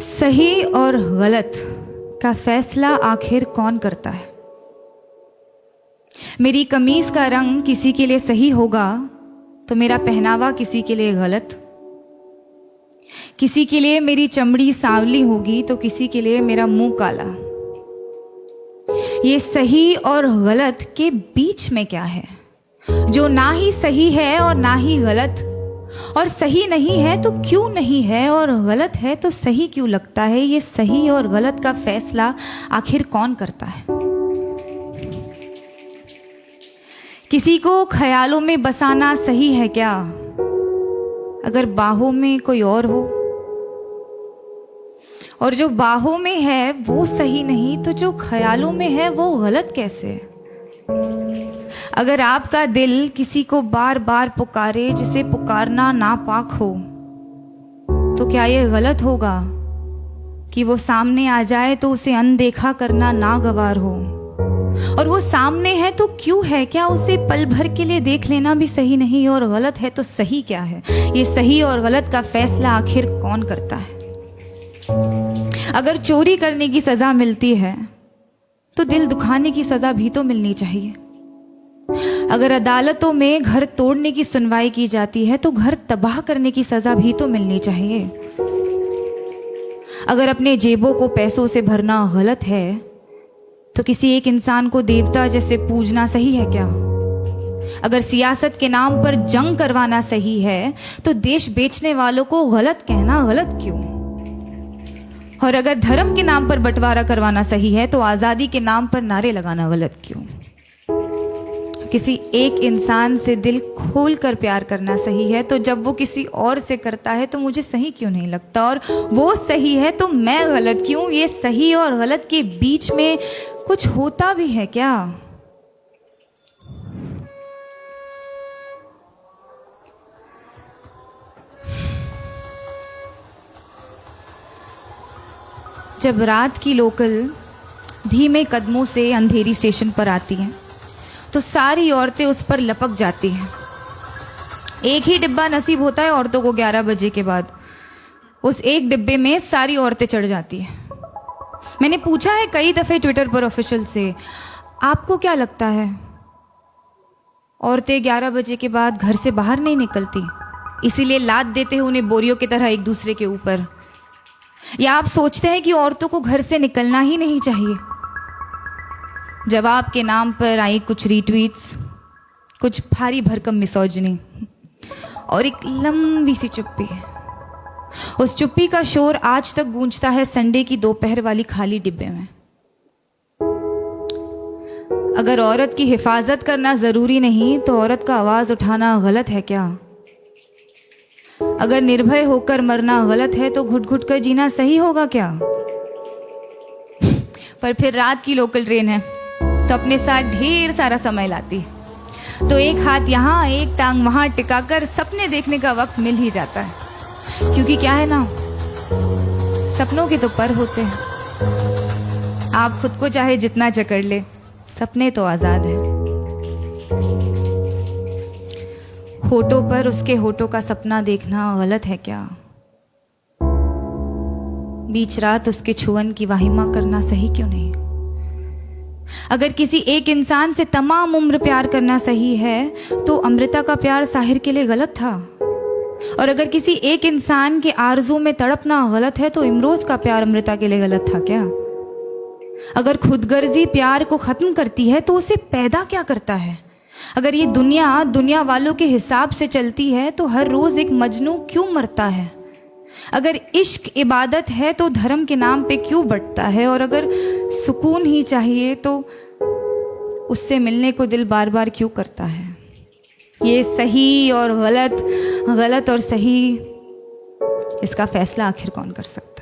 सही और गलत का फैसला आखिर कौन करता है? मेरी कमीज का रंग किसी के लिए सही होगा तो मेरा पहनावा किसी के लिए गलत। किसी के लिए मेरी चमड़ी सांवली होगी तो किसी के लिए मेरा मुंह काला। ये सही और गलत के बीच में क्या है, जो ना ही सही है और ना ही गलत, और सही नहीं है तो क्यों नहीं है, और गलत है तो सही क्यों लगता है? ये सही और गलत का फैसला आखिर कौन करता है? किसी को ख्यालों में बसाना सही है क्या, अगर बाहों में कोई और हो? और जो बाहों में है वो सही नहीं तो जो ख्यालों में है वो गलत कैसे? अगर आपका दिल किसी को बार बार पुकारे जिसे पुकारना नापाक हो, तो क्या ये गलत होगा कि वो सामने आ जाए तो उसे अनदेखा करना नागवार हो? और वो सामने है तो क्यों है? क्या उसे पल भर के लिए देख लेना भी सही नहीं? और गलत है तो सही क्या है? ये सही और गलत का फैसला आखिर कौन करता है? अगर चोरी करने की सजा मिलती है तो दिल दुखाने की सजा भी तो मिलनी चाहिए। अगर अदालतों में घर तोड़ने की सुनवाई की जाती है तो घर तबाह करने की सजा भी तो मिलनी चाहिए। अगर अपने जेबों को पैसों से भरना गलत है तो किसी एक इंसान को देवता जैसे पूजना सही है क्या? अगर सियासत के नाम पर जंग करवाना सही है तो देश बेचने वालों को गलत कहना गलत क्यों? और अगर धर्म के नाम पर बंटवारा करवाना सही है तो आज़ादी के नाम पर नारे लगाना गलत क्यों? किसी एक इंसान से दिल खोल कर प्यार करना सही है तो जब वो किसी और से करता है तो मुझे सही क्यों नहीं लगता? और वो सही है तो मैं गलत क्यों? ये सही और गलत के बीच में कुछ होता भी है क्या? जब रात की लोकल धीमे कदमों से अंधेरी स्टेशन पर आती हैं तो सारी औरतें उस पर लपक जाती हैं। एक ही डिब्बा नसीब होता है औरतों को 11 बजे के बाद। उस एक डिब्बे में सारी औरतें चढ़ जाती हैं। मैंने पूछा है कई दफ़े ट्विटर पर ऑफिशियल से, आपको क्या लगता है औरतें 11 बजे के बाद घर से बाहर नहीं निकलती, इसीलिए लाद देते हैं उन्हें बोरियों की तरह एक दूसरे के ऊपर? या आप सोचते हैं कि औरतों को घर से निकलना ही नहीं चाहिए? जवाब के नाम पर आई कुछ रीट्वीट्स, कुछ भारी भरकम मिसोजिनी और एक लंबी सी चुप्पी। उस चुप्पी का शोर आज तक गूंजता है संडे की दोपहर वाली खाली डिब्बे में। अगर औरत की हिफाजत करना जरूरी नहीं तो औरत का आवाज उठाना गलत है क्या? अगर निर्भय होकर मरना गलत है तो घुट घुट कर जीना सही होगा क्या? पर फिर रात की लोकल ट्रेन है तो अपने साथ ढेर सारा समय लाती है, तो एक हाथ यहाँ एक टांग वहां टिकाकर सपने देखने का वक्त मिल ही जाता है। क्योंकि क्या है ना, सपनों के तो पर होते हैं। आप खुद को चाहे जितना जकड़ ले, सपने तो आजाद है। होठों पर उसके होठों का सपना देखना गलत है क्या? बीच रात उसके छुअन की वाहिमा करना सही क्यों नहीं? अगर किसी एक इंसान से तमाम उम्र प्यार करना सही है तो अमृता का प्यार साहिर के लिए गलत था। और अगर किसी एक इंसान के आरज़ू में तड़पना गलत है तो इमरोज का प्यार अमृता के लिए गलत था क्या? अगर खुदगर्जी प्यार को खत्म करती है तो उसे पैदा क्या करता है? अगर ये दुनिया वालों के हिसाब से चलती है तो हर रोज एक मजनू क्यों मरता है? अगर इश्क इबादत है तो धर्म के नाम पे क्यों बंटता है? और अगर सुकून ही चाहिए तो उससे मिलने को दिल बार बार क्यों करता है? ये सही और गलत, गलत और सही, इसका फैसला आखिर कौन कर सकता है?